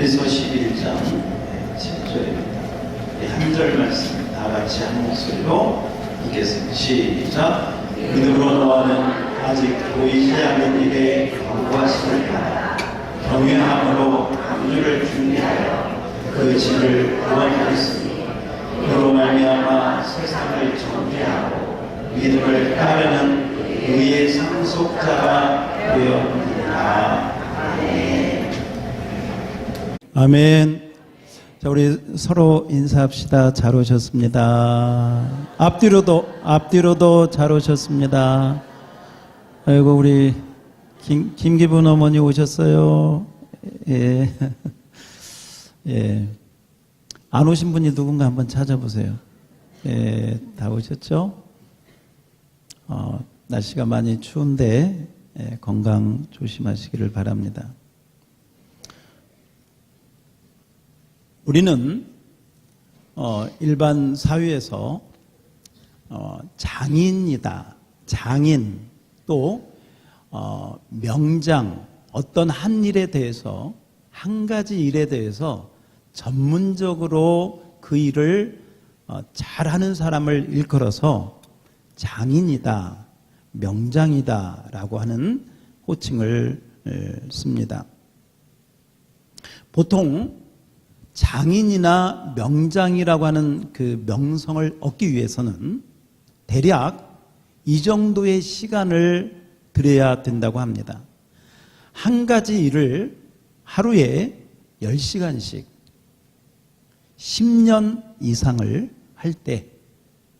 에베소 11장 7절입니다. 한 절 말씀 다 같이 한 목소리로 읽겠습니다. 시작. 믿음으로 너와는 아직 보이지 않는 일에 강구하심을 따라 경외함으로 방주를 준비하여 그 질을 구원하였으니 그로 말미암아 세상을 정죄하고 믿음을 따르는 의의 상속자가 되었느니라. 아멘. 아멘. 자, 우리 서로 인사합시다. 잘 오셨습니다. 앞뒤로도 잘 오셨습니다. 아이고, 우리 김기분 어머니 오셨어요. 예. 예. 안 오신 분이 누군가 한번 찾아보세요. 예, 다 오셨죠? 날씨가 많이 추운데 건강 조심하시기를 바랍니다. 우리는 일반 사회에서 장인이다, 장인 또 명장, 어떤 한 일에 대해서, 한 가지 일에 대해서 전문적으로 그 일을 잘하는 사람을 일컬어서 장인이다, 명장이다 라고 하는 호칭을 씁니다. 보통 장인이나 명장이라고 하는 그 명성을 얻기 위해서는 대략 이 정도의 시간을 들여야 된다고 합니다. 한 가지 일을 하루에 10시간씩 10년 이상을 할 때,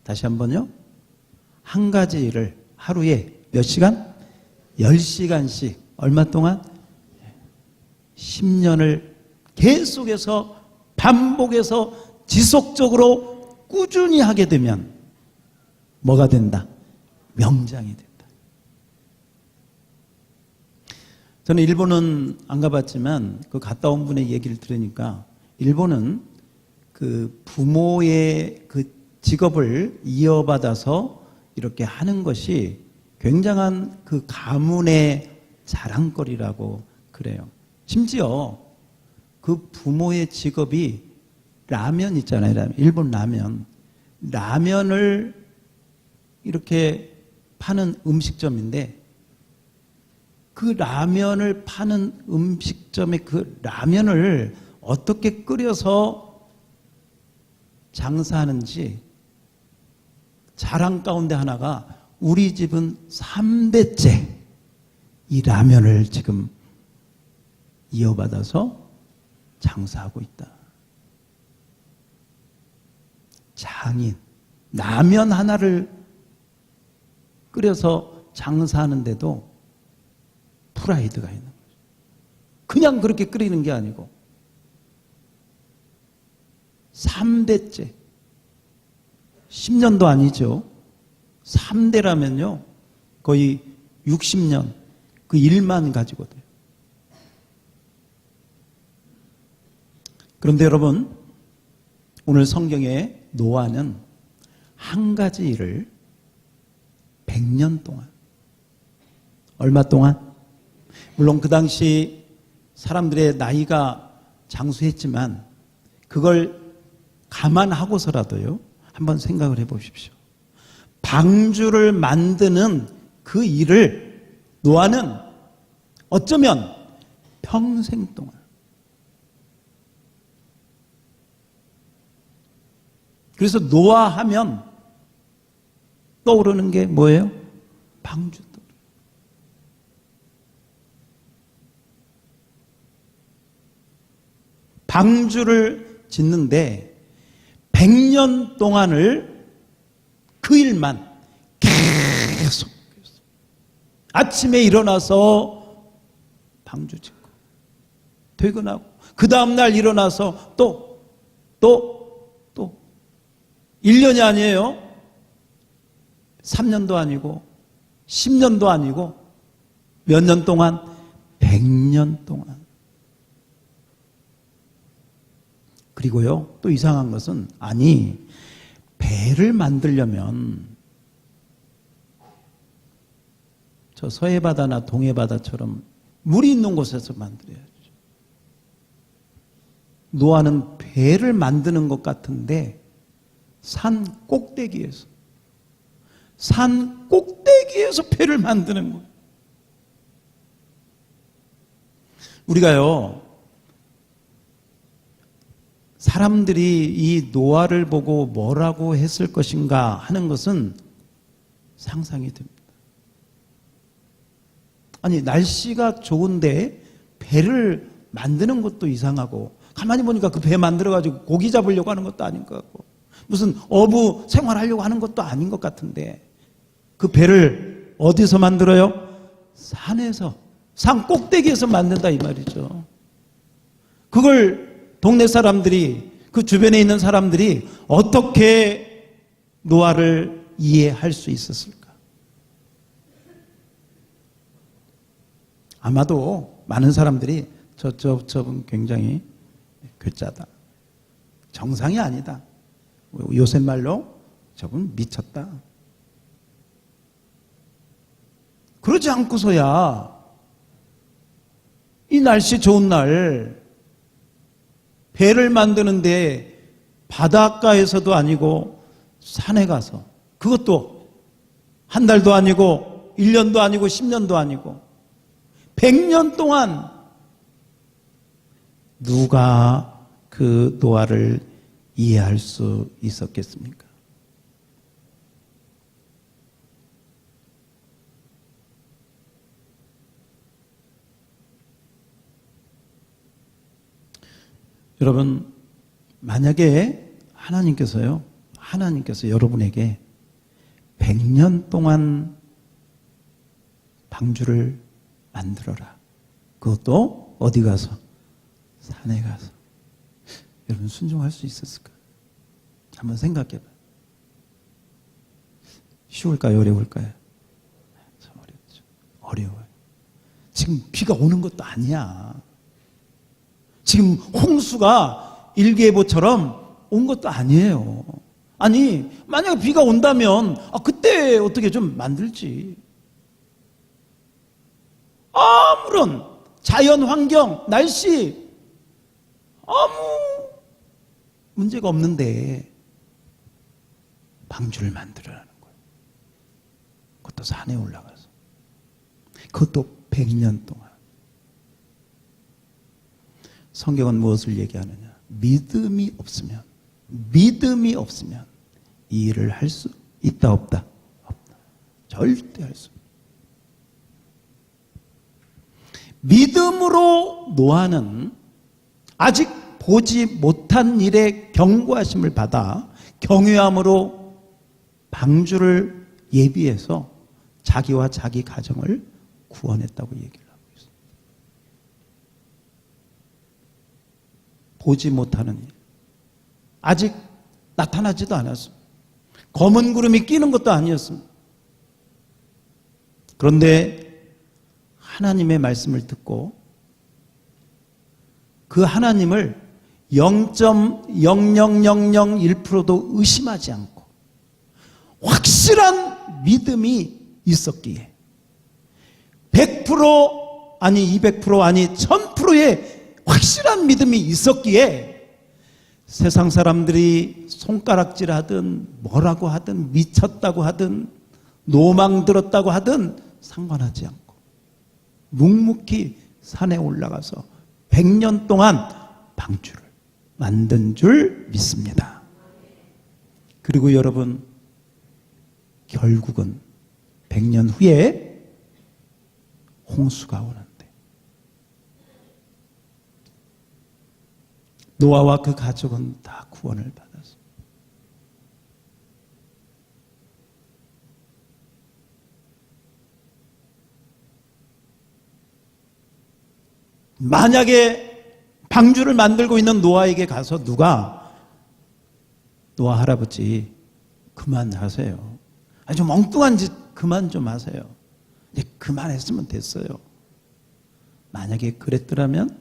다시 한번요. 한 가지 일을 하루에 몇 시간? 10시간씩 얼마 동안? 10년을 계속해서 반복해서 지속적으로 꾸준히 하게 되면 뭐가 된다? 명장이 된다. 저는 일본은 안 가봤지만 그 갔다 온 분의 얘기를 들으니까 일본은 그 부모의 그 직업을 이어받아서 이렇게 하는 것이 굉장한 그 가문의 자랑거리라고 그래요. 심지어 그 부모의 직업이 라면 있잖아요. 라면. 일본 라면. 라면을 이렇게 파는 음식점인데 그 라면을 파는 음식점의 그 라면을 어떻게 끓여서 장사하는지 자랑 가운데 하나가 우리 집은 3대째 이 라면을 지금 이어받아서 장사하고 있다. 장인. 라면 하나를 끓여서 장사하는데도 프라이드가 있는 거죠. 그냥 그렇게 끓이는 게 아니고 3대째. 10년도 아니죠. 3대라면요. 거의 60년 그 일만 가지고 돼요. 그런데 여러분, 오늘 성경의 노아는 한 가지 일을 100년 동안, 얼마 동안? 물론 그 당시 사람들의 나이가 장수했지만 그걸 감안하고서라도요, 한번 생각을 해보십시오. 방주를 만드는 그 일을 노아는 어쩌면 평생 동안, 그래서 노아 하면 떠오르는 게 뭐예요? 방주. 방주를 짓는데 100년 동안을 그 일만 계속 아침에 일어나서 방주 짓고 퇴근하고 그 다음날 일어나서 또 1년이 아니에요. 3년도 아니고 10년도 아니고 몇 년 동안? 100년 동안. 그리고요, 또 이상한 것은, 아니, 배를 만들려면 저 서해바다나 동해바다처럼 물이 있는 곳에서 만들어야죠. 노아는 배를 만드는 것 같은데 산 꼭대기에서 배를 만드는 거예요. 우리가요, 사람들이 이 노아를 보고 뭐라고 했을 것인가 하는 것은 상상이 됩니다. 아니, 날씨가 좋은데 배를 만드는 것도 이상하고, 가만히 보니까 그 배 만들어가지고 고기 잡으려고 하는 것도 아닌 것 같고, 무슨 어부 생활하려고 하는 것도 아닌 것 같은데, 그 배를 어디서 만들어요? 산에서, 산 꼭대기에서 만든다 이 말이죠. 그걸 동네 사람들이, 그 주변에 있는 사람들이 어떻게 노아를 이해할 수 있었을까? 아마도 많은 사람들이 저분 굉장히 괴짜다, 정상이 아니다, 요새 말로 저분 미쳤다, 그러지 않고서야 이 날씨 좋은 날 배를 만드는데 바닷가에서도 아니고 산에 가서, 그것도 한 달도 아니고 1년도 아니고 10년도 아니고 100년 동안 누가 그 노아를 이해할 수 있었겠습니까? 여러분, 만약에 하나님께서 여러분에게 100년 동안 방주를 만들어라, 그것도 어디 가서? 산에 가서. 여러분, 순종할 수 있었을까? 한번 생각해봐. 쉬울까요? 어려울까요? 참 어렵죠. 어려워요. 지금 비가 오는 것도 아니야. 지금 홍수가 일기예보처럼 온 것도 아니에요. 아니, 만약에 비가 온다면 그때 어떻게 좀 만들지. 아무런 자연 환경, 날씨 아무 문제가 없는데 방주를 만들어라는 거예요. 그것도 산에 올라가서, 그것도 100년 동안. 성경은 무엇을 얘기하느냐? 믿음이 없으면 이 일을 할 수 있다 없다? 없다. 절대 할 수 없다. 믿음으로 노아는 아직 보지 못한 일에 경고하심을 받아 경외함으로 방주를 예비해서 자기와 자기 가정을 구원했다고 얘기를 하고 있습니다. 보지 못하는 일, 아직 나타나지도 않았습니다. 검은 구름이 끼는 것도 아니었습니다. 그런데 하나님의 말씀을 듣고 그 하나님을 0.00001%도 의심하지 않고 확실한 믿음이 있었기에 100% 아니 200% 아니 1000%의 확실한 믿음이 있었기에 세상 사람들이 손가락질하든 뭐라고 하든 미쳤다고 하든 노망 들었다고 하든 상관하지 않고 묵묵히 산에 올라가서 100년 동안 방주를 만든 줄 믿습니다. 그리고 여러분, 결국은 100년 후에 홍수가 오는데 노아와 그 가족은 다 구원을 받았습니다. 만약에 방주를 만들고 있는 노아에게 가서 누가 노아 할아버지 그만하세요, 아주 엉뚱한 짓 그만 좀 하세요, 이제 그만했으면 됐어요, 만약에 그랬더라면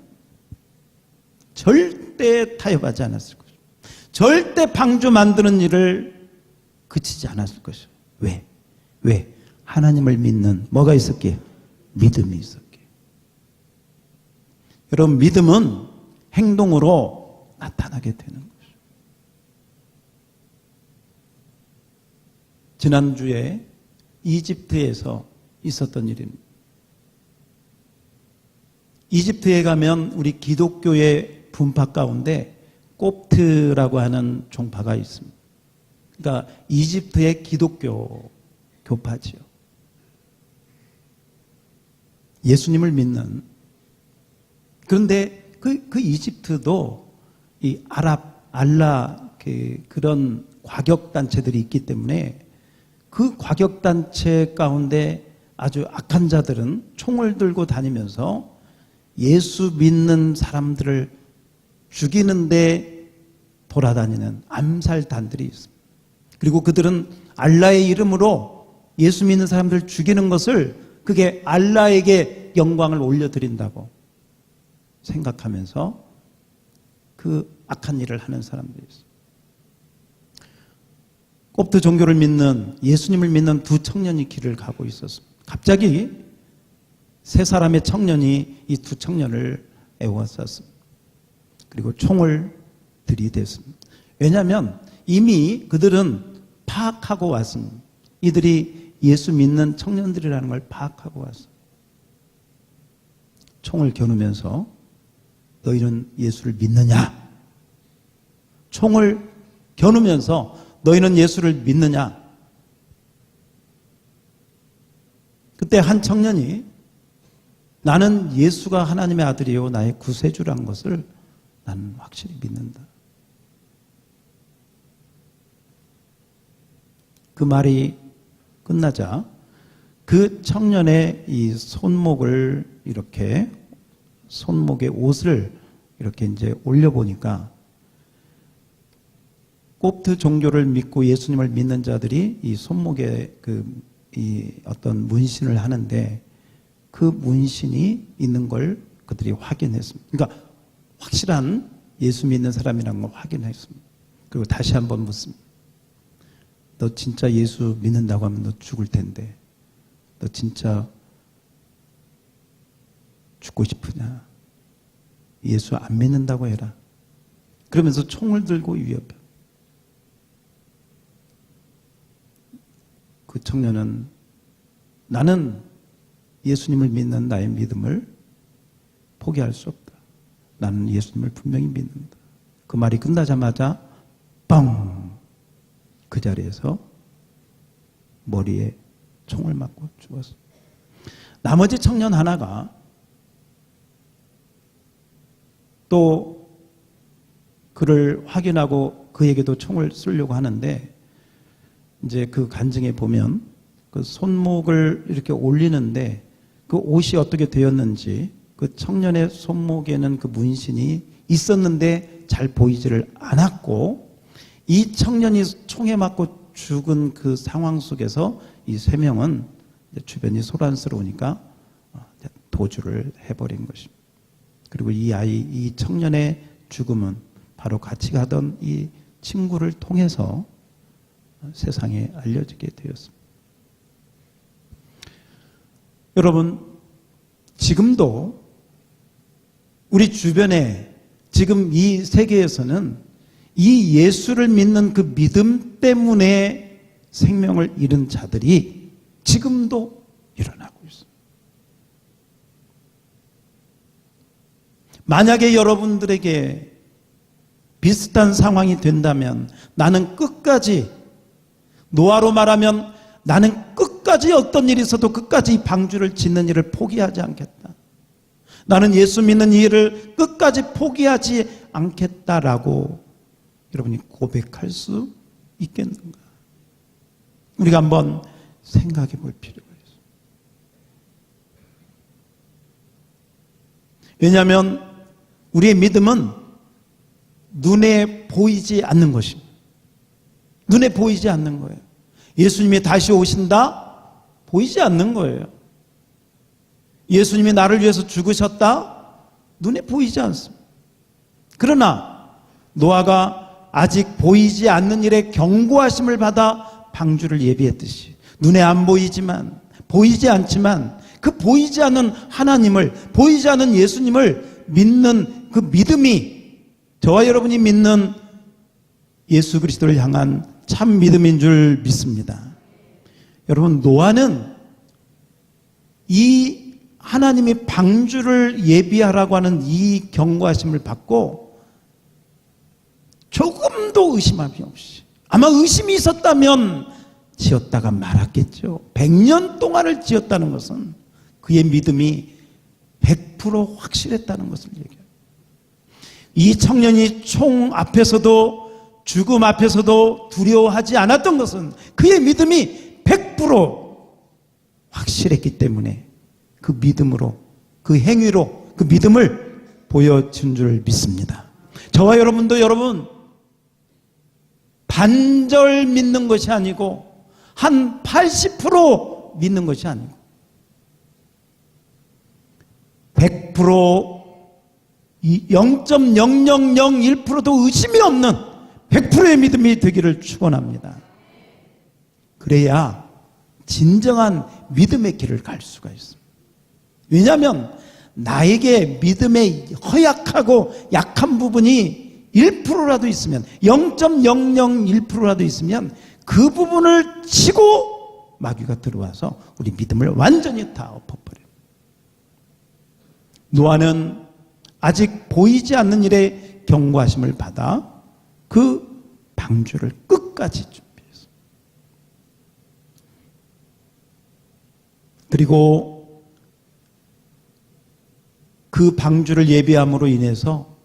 절대 타협하지 않았을 것이고 절대 방주 만드는 일을 그치지 않았을 것이에요. 왜? 하나님을 믿는 뭐가 있었기에? 믿음이 있었기에. 여러분, 믿음은 행동으로 나타나게 되는 것이죠. 지난주에 이집트에서 있었던 일입니다. 이집트에 가면 우리 기독교의 분파 가운데 콥트라고 하는 종파가 있습니다. 그러니까 이집트의 기독교 교파지요. 예수님을 믿는. 그런데 그 이집트도 이 알라 그런 과격단체들이 있기 때문에 그 과격단체 가운데 아주 악한 자들은 총을 들고 다니면서 예수 믿는 사람들을 죽이는데 돌아다니는 암살단들이 있습니다. 그리고 그들은 알라의 이름으로 예수 믿는 사람들을 죽이는 것을 그게 알라에게 영광을 올려드린다고 생각하면서 그 악한 일을 하는 사람들이 있습니다. 콥트 종교를 믿는, 예수님을 믿는 두 청년이 길을 가고 있었습니다. 갑자기 세 사람의 청년이 이 두 청년을 에워쌌습니다. 그리고 총을 들이댔습니다. 왜냐하면 이미 그들은 파악하고 왔습니다. 이들이 예수 믿는 청년들이라는 걸 파악하고 왔습니다. 총을 겨누면서 너희는 예수를 믿느냐? 총을 겨누면서 너희는 예수를 믿느냐? 그때 한 청년이 나는 예수가 하나님의 아들이요 나의 구세주라는 것을 나는 확실히 믿는다. 그 말이 끝나자 그 청년의 이 손목을 이렇게 손목에 옷을 이렇게 이제 올려보니까 콥트 종교를 믿고 예수님을 믿는 자들이 이 손목에 이 어떤 문신을 하는데 그 문신이 있는 걸 그들이 확인했습니다. 그러니까 확실한 예수 믿는 사람이라는 걸 확인했습니다. 그리고 다시 한번 묻습니다. 너 진짜 예수 믿는다고 하면 너 죽을 텐데 너 진짜 죽고 싶으냐? 예수 안 믿는다고 해라. 그러면서 총을 들고 위협해. 그 청년은 나는 예수님을 믿는 나의 믿음을 포기할 수 없다. 나는 예수님을 분명히 믿는다. 그 말이 끝나자마자 빵! 그 자리에서 머리에 총을 맞고 죽었어. 나머지 청년 하나가 또 그를 확인하고 그에게도 총을 쏘려고 하는데 이제 그 간증에 보면 그 손목을 이렇게 올리는데 그 옷이 어떻게 되었는지 그 청년의 손목에는 그 문신이 있었는데 잘 보이지를 않았고 이 청년이 총에 맞고 죽은 그 상황 속에서 이 세 명은 주변이 소란스러우니까 도주를 해버린 것입니다. 그리고 이 청년의 죽음은 바로 같이 가던 이 친구를 통해서 세상에 알려지게 되었습니다. 여러분, 지금도 우리 주변에 지금 이 세계에서는 이 예수를 믿는 그 믿음 때문에 생명을 잃은 자들이 지금도 일어나고 있습니다. 만약에 여러분들에게 비슷한 상황이 된다면 나는 끝까지, 노아로 말하면 나는 끝까지 어떤 일이 있어도 끝까지 방주를 짓는 일을 포기하지 않겠다. 나는 예수 믿는 이 일을 끝까지 포기하지 않겠다라고 여러분이 고백할 수 있겠는가? 우리가 한번 생각해 볼 필요가 있습니다. 왜냐하면 우리의 믿음은 눈에 보이지 않는 것입니다. 눈에 보이지 않는 거예요. 예수님이 다시 오신다? 보이지 않는 거예요. 예수님이 나를 위해서 죽으셨다? 눈에 보이지 않습니다. 그러나 노아가 아직 보이지 않는 일에 경고하심을 받아 방주를 예비했듯이 눈에 안 보이지만, 보이지 않지만 그 보이지 않는 하나님을, 보이지 않는 예수님을 믿는 그 믿음이 저와 여러분이 믿는 예수 그리스도를 향한 참 믿음인 줄 믿습니다. 여러분, 노아는 이 하나님이 방주를 예비하라고 하는 이 경고하심을 받고 조금도 의심함이 없이, 아마 의심이 있었다면 지었다가 말았겠죠. 100년 동안을 지었다는 것은 그의 믿음이 100% 확실했다는 것을 얘기해요. 이 청년이 총 앞에서도 죽음 앞에서도 두려워하지 않았던 것은 그의 믿음이 100% 확실했기 때문에 그 믿음으로, 그 행위로 그 믿음을 보여준 줄 믿습니다. 저와 여러분도 여러분 반절 믿는 것이 아니고 한 80% 믿는 것이 아니고 100% 0.0001%도 의심이 없는 100%의 믿음이 되기를 축원합니다. 그래야 진정한 믿음의 길을 갈 수가 있습니다. 왜냐하면 나에게 믿음의 허약하고 약한 부분이 1%라도 있으면, 0.001%라도 있으면 그 부분을 치고 마귀가 들어와서 우리 믿음을 완전히 다 엎어버려요. 노아는 아직 보이지 않는 일에 경고하심을 받아 그 방주를 끝까지 준비했어요. 그리고 그 방주를 예비함으로 인해서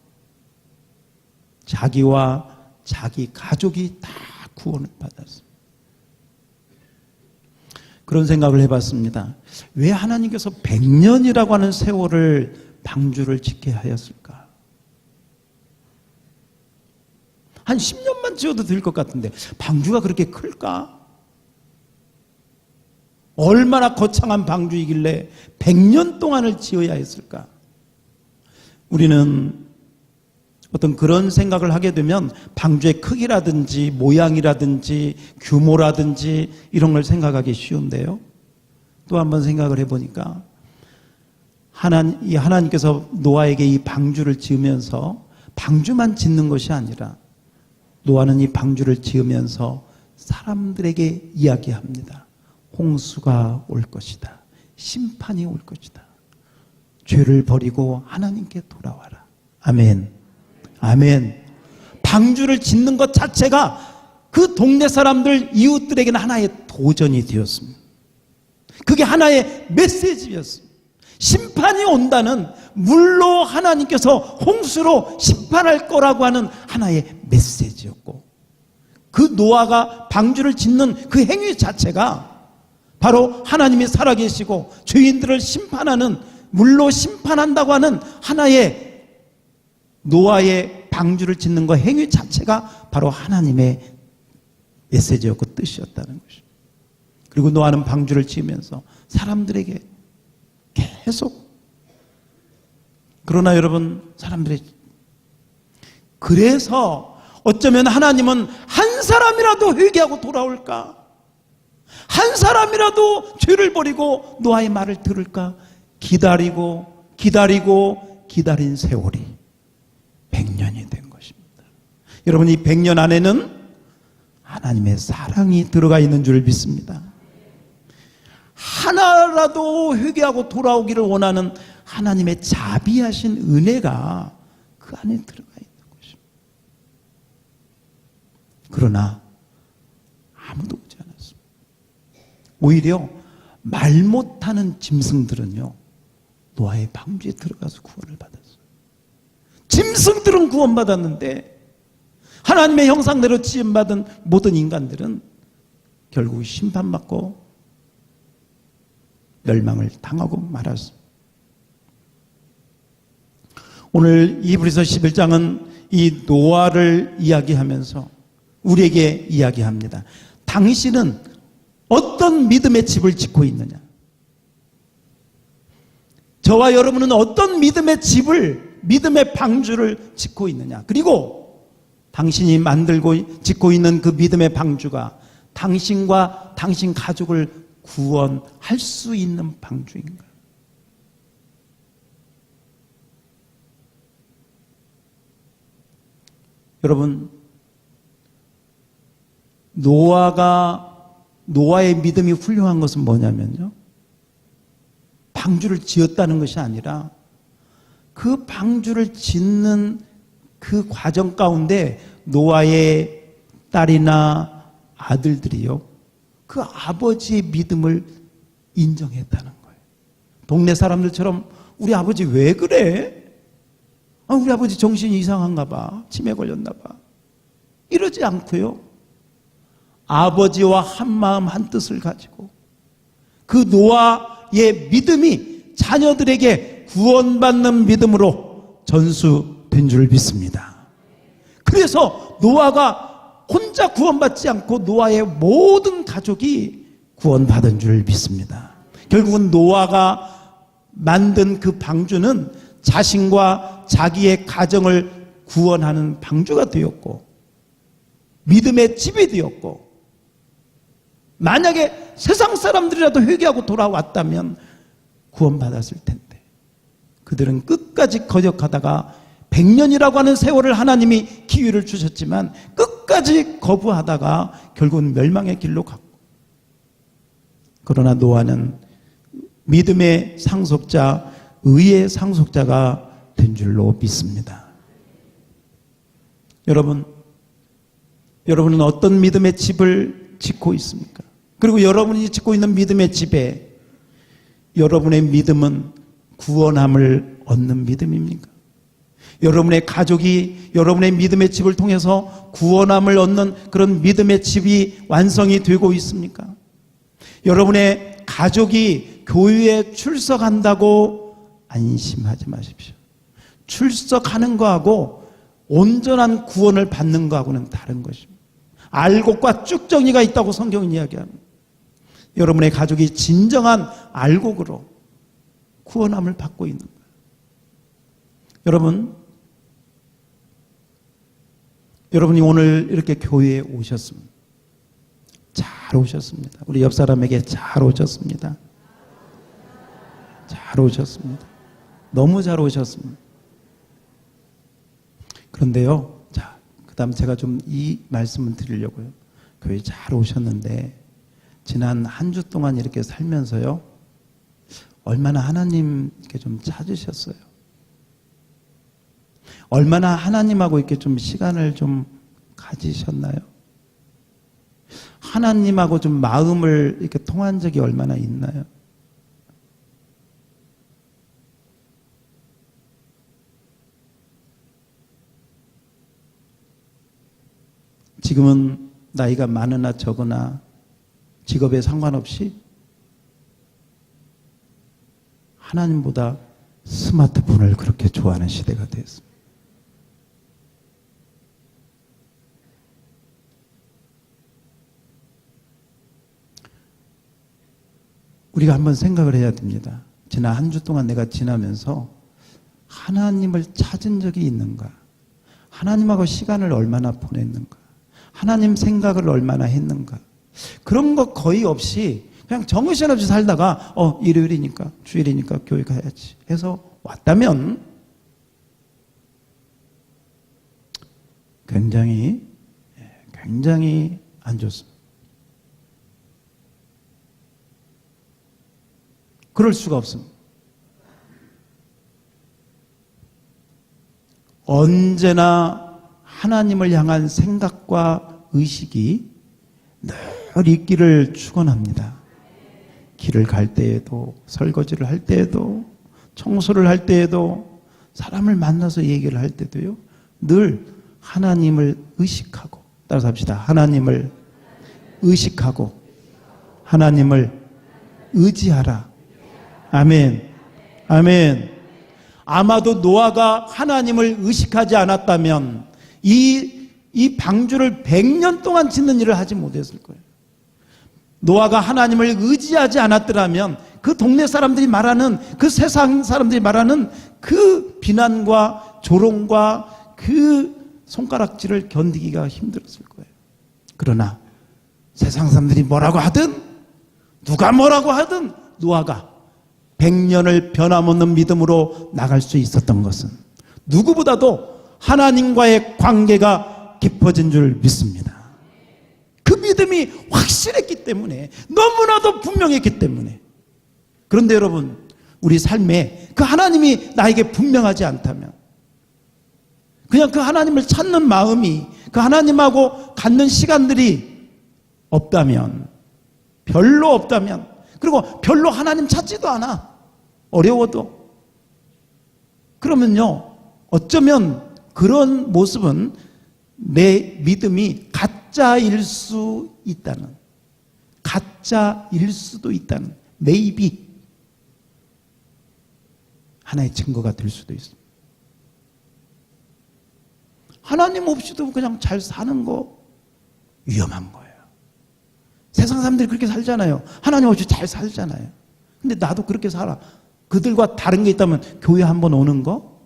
자기와 자기 가족이 다 구원을 받았어요. 그런 생각을 해봤습니다. 왜 하나님께서 100년이라고 하는 세월을 방주를 짓게 하였을까? 한 10년만 지어도 될 것 같은데 방주가 그렇게 클까? 얼마나 거창한 방주이길래 100년 동안을 지어야 했을까? 우리는 어떤 그런 생각을 하게 되면 방주의 크기라든지 모양이라든지 규모라든지 이런 걸 생각하기 쉬운데요. 또 한번 생각을 해보니까 하나님께서 노아에게 이 방주를 지으면서 방주만 짓는 것이 아니라 노아는 이 방주를 지으면서 사람들에게 이야기합니다. 홍수가 올 것이다. 심판이 올 것이다. 죄를 버리고 하나님께 돌아와라. 아멘. 아멘. 방주를 짓는 것 자체가 그 동네 사람들, 이웃들에게는 하나의 도전이 되었습니다. 그게 하나의 메시지였습니다. 심판이 온다는, 물로 하나님께서 홍수로 심판할 거라고 하는 하나의 메시지였고, 그 노아가 방주를 짓는 그 행위 자체가 바로 하나님이 살아계시고 죄인들을 심판하는, 물로 심판한다고 하는 하나의 노아의 방주를 짓는 것 행위 자체가 바로 하나님의 메시지였고 뜻이었다는 것이죠. 그리고 노아는 방주를 지으면서 사람들에게 계속, 그러나 여러분, 사람들이, 그래서 어쩌면 하나님은 한 사람이라도 회개하고 돌아올까? 한 사람이라도 죄를 버리고 노아의 말을 들을까? 기다린 세월이 100년이 된 것입니다. 여러분, 이 100년 안에는 하나님의 사랑이 들어가 있는 줄 믿습니다. 하나라도 회개하고 돌아오기를 원하는 하나님의 자비하신 은혜가 그 안에 들어가 있는 것입니다. 그러나 아무도 오지 않았습니다. 오히려 말 못하는 짐승들은요, 노아의 방주에 들어가서 구원을 받았어요. 짐승들은 구원받았는데 하나님의 형상대로 지음받은 모든 인간들은 결국 심판받고 멸망을 당하고 말았습니다. 오늘 히브리서 11장은 이 노아를 이야기하면서 우리에게 이야기합니다. 당신은 어떤 믿음의 집을 짓고 있느냐? 저와 여러분은 어떤 믿음의 집을, 믿음의 방주를 짓고 있느냐? 그리고 당신이 만들고 짓고 있는 그 믿음의 방주가 당신과 당신 가족을 구원할 수 있는 방주인가? 여러분, 노아의 믿음이 훌륭한 것은 뭐냐면요, 방주를 지었다는 것이 아니라 그 방주를 짓는 그 과정 가운데 노아의 딸이나 아들들이요, 그 아버지의 믿음을 인정했다는 거예요. 동네 사람들처럼 우리 아버지 왜 그래? 우리 아버지 정신이 이상한가 봐, 치매 걸렸나 봐, 이러지 않고요, 아버지와 한마음 한뜻을 가지고 그 노아의 믿음이 자녀들에게 구원받는 믿음으로 전수된 줄 믿습니다. 그래서 노아가 혼자 구원받지 않고 노아의 모든 가족이 구원받은 줄 믿습니다. 결국은 노아가 만든 그 방주는 자신과 자기의 가정을 구원하는 방주가 되었고 믿음의 집이 되었고, 만약에 세상 사람들이라도 회개하고 돌아왔다면 구원받았을 텐데 그들은 끝까지 거역하다가 100년이라고 하는 세월을 하나님이 기회를 주셨지만 끝까지 거부하다가 결국은 멸망의 길로 갔고, 그러나 노아는 믿음의 상속자, 의의 상속자가 된 줄로 믿습니다. 여러분은 어떤 믿음의 집을 짓고 있습니까? 그리고 여러분이 짓고 있는 믿음의 집에 여러분의 믿음은 구원함을 얻는 믿음입니까? 여러분의 가족이 여러분의 믿음의 집을 통해서 구원함을 얻는 그런 믿음의 집이 완성이 되고 있습니까? 여러분의 가족이 교회에 출석한다고 안심하지 마십시오. 출석하는 거하고 온전한 구원을 받는 거하고는 다른 것입니다. 알곡과 쭉정이가 있다고 성경은 이야기합니다. 여러분의 가족이 진정한 알곡으로 구원함을 받고 있는 거예요. 여러분이 오늘 이렇게 교회에 오셨습니다. 잘 오셨습니다. 우리 옆 사람에게 잘 오셨습니다. 잘 오셨습니다. 너무 잘 오셨습니다. 그런데요, 그 다음 제가 좀 이 말씀을 드리려고요. 교회 잘 오셨는데 지난 한 주 동안 이렇게 살면서요, 얼마나 하나님 이렇게 좀 찾으셨어요? 얼마나 하나님하고 이렇게 좀 시간을 좀 가지셨나요? 하나님하고 좀 마음을 이렇게 통한 적이 얼마나 있나요? 지금은 나이가 많으나 적으나 직업에 상관없이 하나님보다 스마트폰을 그렇게 좋아하는 시대가 됐습니다. 우리가 한번 생각을 해야 됩니다. 지난 한 주 동안 내가 지나면서 하나님을 찾은 적이 있는가? 하나님하고 시간을 얼마나 보냈는가? 하나님 생각을 얼마나 했는가? 그런 거 거의 없이 그냥 정신없이 살다가 일요일이니까 주일이니까 교회 가야지 해서 왔다면 굉장히 안 좋습니다. 그럴 수가 없습니다. 언제나 하나님을 향한 생각과 의식이 늘 있기를 축원합니다. 길을 갈 때에도, 설거지를 할 때에도, 청소를 할 때에도, 사람을 만나서 얘기를 할 때도요, 늘 하나님을 의식하고, 따라서 합시다. 하나님을 의식하고 하나님을 의지하라. 아멘. 아멘. 아마도 노아가 하나님을 의식하지 않았다면 이 방주를 100년 동안 짓는 일을 하지 못했을 거예요. 노아가 하나님을 의지하지 않았더라면 그 동네 사람들이 말하는, 그 세상 사람들이 말하는 그 비난과 조롱과 그 손가락질을 견디기가 힘들었을 거예요. 그러나 세상 사람들이 뭐라고 하든 누가 뭐라고 하든 노아가 100년을 변함없는 믿음으로 나갈 수 있었던 것은 누구보다도 하나님과의 관계가 깊어진 줄 믿습니다. 그 믿음이 확실했기 때문에, 너무나도 분명했기 때문에. 그런데 여러분, 우리 삶에 그 하나님이 나에게 분명하지 않다면, 그냥 그 하나님을 찾는 마음이, 그 하나님하고 갖는 시간들이 없다면, 별로 없다면, 그리고 별로 하나님 찾지도 않아, 어려워도, 그러면요, 어쩌면 그런 모습은 내 믿음이 가짜일 수 있다는, 가짜일 수도 있다는, maybe 하나의 증거가 될 수도 있습니다. 하나님 없이도 그냥 잘 사는 거 위험한 거예요. 세상 사람들이 그렇게 살잖아요. 하나님 없이 잘 살잖아요. 근데 나도 그렇게 살아. 그들과 다른 게 있다면 교회 한번 오는 거?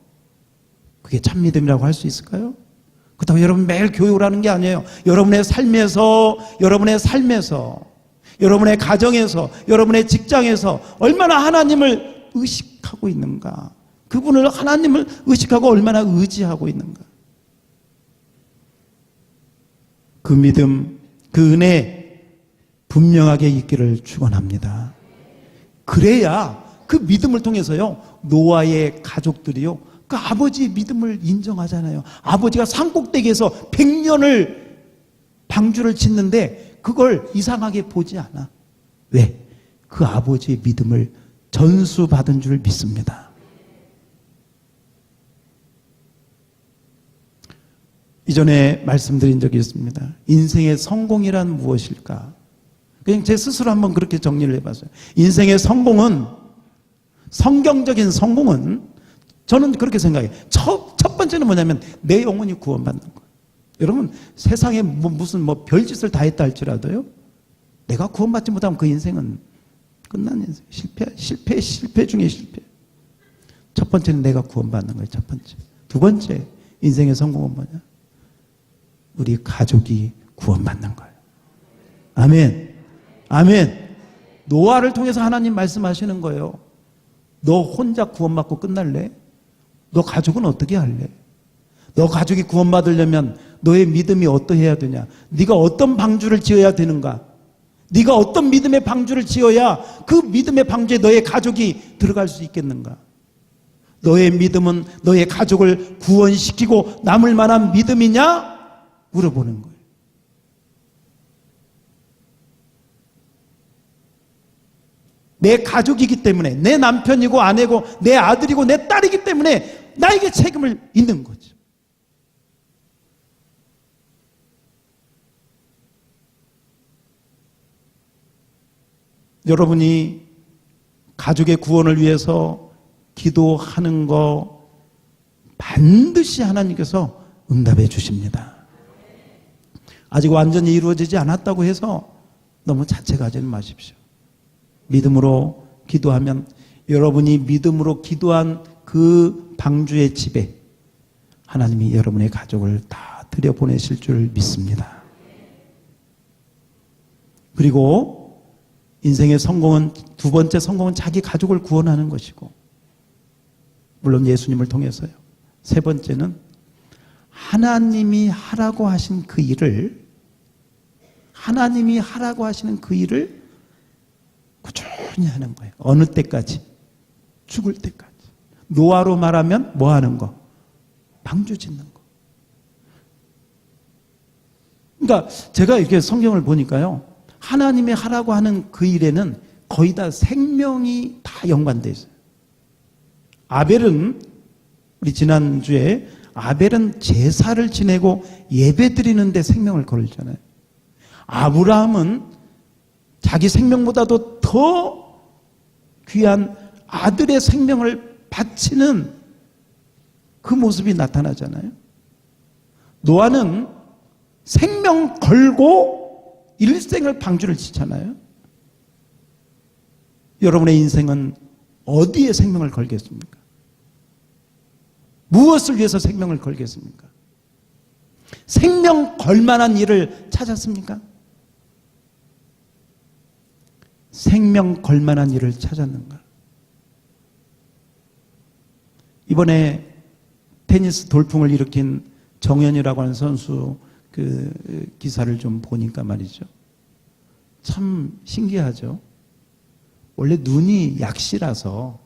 그게 참 믿음이라고 할 수 있을까요? 그렇다고 여러분 매일 교회 오라는 게 아니에요. 여러분의 삶에서, 여러분의 가정에서, 여러분의 직장에서 얼마나 하나님을 의식하고 있는가, 그분을, 하나님을 의식하고 얼마나 의지하고 있는가. 그 믿음, 그 은혜 분명하게 있기를 축원합니다. 그래야 그 믿음을 통해서요, 노아의 가족들이요, 그 아버지의 믿음을 인정하잖아요. 아버지가 산꼭대기에서 100년을 방주를 짓는데 그걸 이상하게 보지 않아. 왜? 그 아버지의 믿음을 전수받은 줄 믿습니다. 이전에 말씀드린 적이 있습니다. 인생의 성공이란 무엇일까? 그냥 제 스스로 한번 그렇게 정리를 해봤어요. 인생의 성공은, 성경적인 성공은, 저는 그렇게 생각해요. 첫 번째는 뭐냐면 내 영혼이 구원받는 거예요. 여러분, 세상에 무슨 별짓을 다 했다 할지라도요, 내가 구원받지 못하면 그 인생은 끝난 인생, 실패 중에 실패. 첫 번째는 내가 구원받는 거예요. 첫 번째. 두 번째, 인생의 성공은 뭐냐? 우리 가족이 구원받는 거예요. 아멘. 아멘. 노아를 통해서 하나님 말씀하시는 거예요. 너 혼자 구원받고 끝날래? 너 가족은 어떻게 할래? 너 가족이 구원받으려면 너의 믿음이 어떠해야 되냐? 네가 어떤 방주를 지어야 되는가? 네가 어떤 믿음의 방주를 지어야 그 믿음의 방주에 너의 가족이 들어갈 수 있겠는가? 너의 믿음은 너의 가족을 구원시키고 남을 만한 믿음이냐? 물어보는 거예요. 내 가족이기 때문에, 내 남편이고 아내고 내 아들이고 내 딸이기 때문에 나에게 책임을 있는 거죠. 여러분이 가족의 구원을 위해서 기도하는 거 반드시 하나님께서 응답해 주십니다. 아직 완전히 이루어지지 않았다고 해서 너무 자책하지는 마십시오. 믿음으로 기도하면 여러분이 믿음으로 기도한 그 방주의 집에 하나님이 여러분의 가족을 다 들여보내실 줄 믿습니다. 그리고 인생의 성공은, 두 번째 성공은 자기 가족을 구원하는 것이고, 물론 예수님을 통해서요. 세 번째는 하나님이 하라고 하신 그 일을, 하나님이 하라고 하시는 그 일을 꾸준히 하는 거예요. 어느 때까지? 죽을 때까지. 노아로 말하면 뭐 하는 거? 방주 짓는 거. 그러니까 제가 이렇게 성경을 보니까요, 하나님이 하라고 하는 그 일에는 거의 다 생명이 다 연관되어 있어요. 아벨은, 우리 지난주에 아벨은 제사를 지내고 예배 드리는데 생명을 걸잖아요. 아브라함은 자기 생명보다도 더 귀한 아들의 생명을 바치는 그 모습이 나타나잖아요. 노아는 생명 걸고 일생을 방주를 짓잖아요. 여러분의 인생은 어디에 생명을 걸겠습니까? 무엇을 위해서 생명을 걸겠습니까? 생명 걸만한 일을 찾았습니까? 생명 걸만한 일을 찾았는가? 이번에 테니스 돌풍을 일으킨 정현이라고 하는 선수 그 기사를 좀 보니까 말이죠. 참 신기하죠. 원래 눈이 약시라서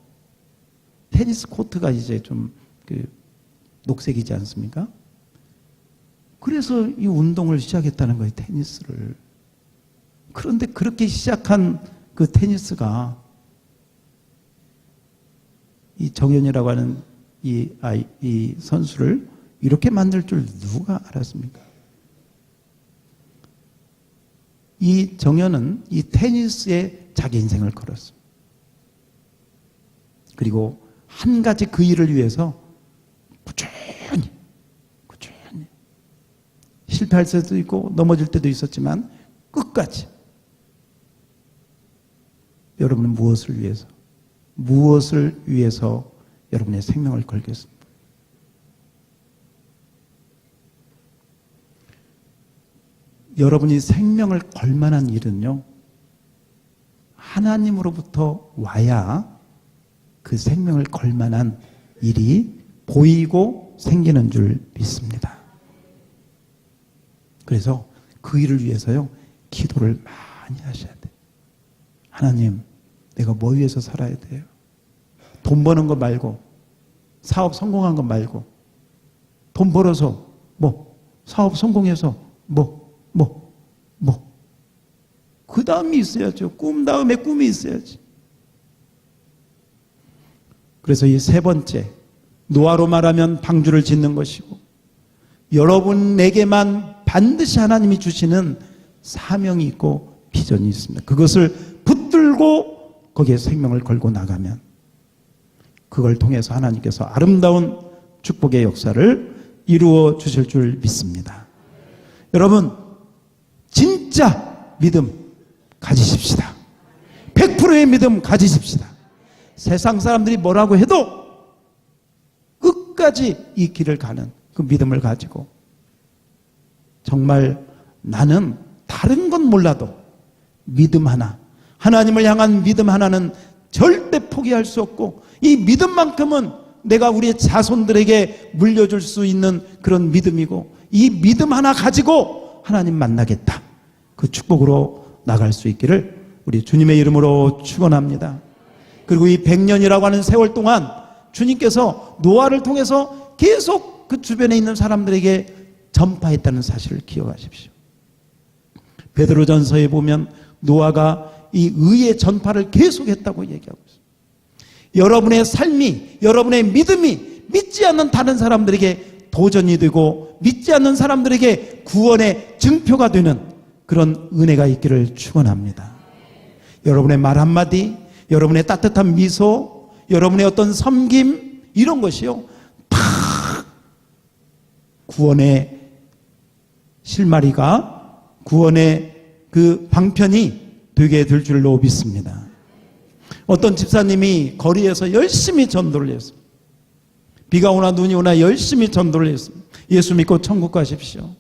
테니스 코트가 이제 좀 그 녹색이지 않습니까? 그래서 이 운동을 시작했다는 거예요, 테니스를. 그런데 그렇게 시작한 그 테니스가 이 정현이라고 하는 이 선수를 이렇게 만들 줄 누가 알았습니까? 이 정현은 이 테니스에 자기 인생을 걸었어요. 그리고 한 가지 그 일을 위해서 꾸준히 실패할 때도 있고 넘어질 때도 있었지만 끝까지 여러분은 무엇을 위해서 여러분의 생명을 걸겠습니까? 여러분이 생명을 걸 만한 일은요, 하나님으로부터 와야 그 생명을 걸 만한 일이 보이고 생기는 줄 믿습니다. 그래서 그 일을 위해서요, 기도를 많이 하셔야 돼요. 하나님, 내가 뭐 위해서 살아야 돼요? 돈 버는 거 말고, 사업 성공한 거 말고, 돈 벌어서 사업 성공해서 그 다음이 있어야죠. 꿈 다음에 꿈이 있어야지. 그래서 이 세 번째, 노아로 말하면 방주를 짓는 것이고, 여러분에게만 반드시 하나님이 주시는 사명이 있고 비전이 있습니다. 그것을 붙들고 거기에 생명을 걸고 나가면 그걸 통해서 하나님께서 아름다운 축복의 역사를 이루어 주실 줄 믿습니다. 여러분, 진짜 믿음 가지십시다. 100%의 믿음 가지십시다. 세상 사람들이 뭐라고 해도 끝까지 이 길을 가는 그 믿음을 가지고, 정말 나는 다른 건 몰라도 믿음 하나, 하나님을 향한 믿음 하나는 절대 포기할 수 없고, 이 믿음만큼은 내가 우리의 자손들에게 물려줄 수 있는 그런 믿음이고, 이 믿음 하나 가지고 하나님 만나겠다, 그 축복으로 나갈 수 있기를 우리 주님의 이름으로 축원합니다. 그리고 이 100년이라고 하는 세월 동안 주님께서 노아를 통해서 계속 그 주변에 있는 사람들에게 전파했다는 사실을 기억하십시오. 베드로전서에 보면 노아가 이 의의 전파를 계속했다고 얘기하고 있습니다. 여러분의 삶이, 여러분의 믿음이 믿지 않는 다른 사람들에게 도전이 되고 믿지 않는 사람들에게 구원의 증표가 되는 그런 은혜가 있기를 축원합니다. 여러분의 말 한마디, 여러분의 따뜻한 미소, 여러분의 어떤 섬김, 이런 것이요, 다 구원의 실마리가, 구원의 그 방편이 되게 될 줄로 믿습니다. 어떤 집사님이 거리에서 열심히 전도를 했습니다. 비가 오나 눈이 오나 열심히 전도를 했습니다. 예수 믿고 천국 가십시오.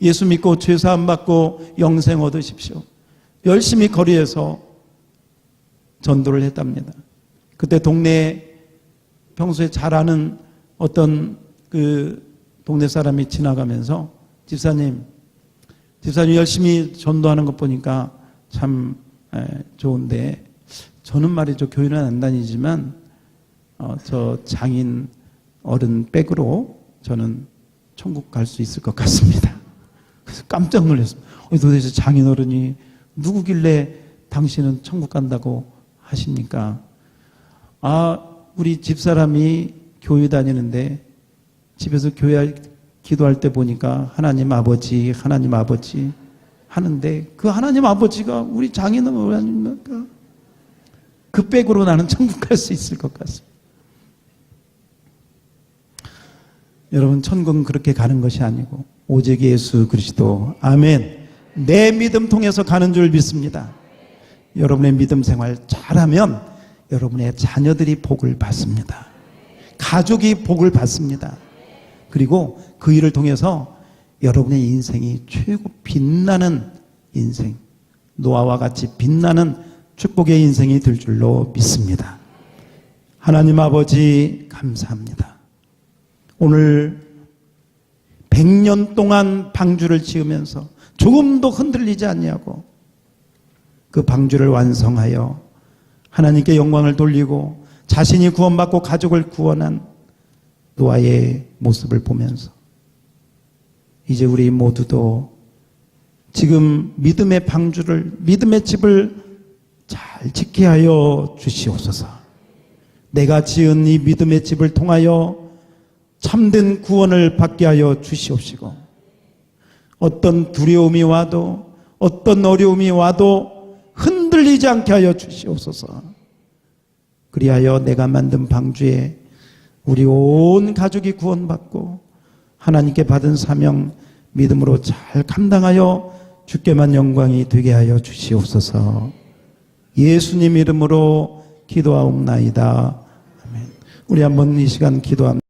예수 믿고 죄사함 받고 영생 얻으십시오. 열심히 거리에서 전도를 했답니다. 그때 동네에 평소에 잘 아는 어떤 그 동네 사람이 지나가면서 집사님 열심히 전도하는 것 보니까 참 좋은데, 저는 말이죠, 교회는 안 다니지만 저 장인 어른 백으로 저는 천국 갈 수 있을 것 같습니다. 그래서 깜짝 놀랐습니다. 도대체 장인 어른이 누구길래 당신은 천국 간다고 하십니까? 우리 집사람이 교회 다니는데 집에서 교회 기도할 때 보니까 하나님 아버지 하는데, 그 하나님 아버지가 우리 장인은 뭐 아닙니까? 그 백으로 나는 천국 갈 수 있을 것 같습니다. 여러분, 천국은 그렇게 가는 것이 아니고 오직 예수 그리스도, 아멘, 내 믿음 통해서 가는 줄 믿습니다. 여러분의 믿음 생활 잘하면 여러분의 자녀들이 복을 받습니다. 가족이 복을 받습니다. 그리고 그 일을 통해서 여러분의 인생이 최고 빛나는 인생, 노아와 같이 빛나는 축복의 인생이 될 줄로 믿습니다. 하나님 아버지 감사합니다. 오늘 100년 동안 방주를 지으면서 조금도 흔들리지 않냐고 그 방주를 완성하여 하나님께 영광을 돌리고 자신이 구원받고 가족을 구원한 노아의 모습을 보면서 이제 우리 모두도 지금 믿음의 방주를, 믿음의 집을 잘 지키게 하여 주시옵소서. 내가 지은 이 믿음의 집을 통하여 참된 구원을 받게 하여 주시옵시고, 어떤 두려움이 와도 어떤 어려움이 와도 흔들리지 않게 하여 주시옵소서. 그리하여 내가 만든 방주에 우리 온 가족이 구원받고 하나님께 받은 사명 믿음으로 잘 감당하여 주께만 영광이 되게 하여 주시옵소서. 예수님 이름으로 기도하옵나이다. 아멘. 우리 한번 이 시간 기도합니다.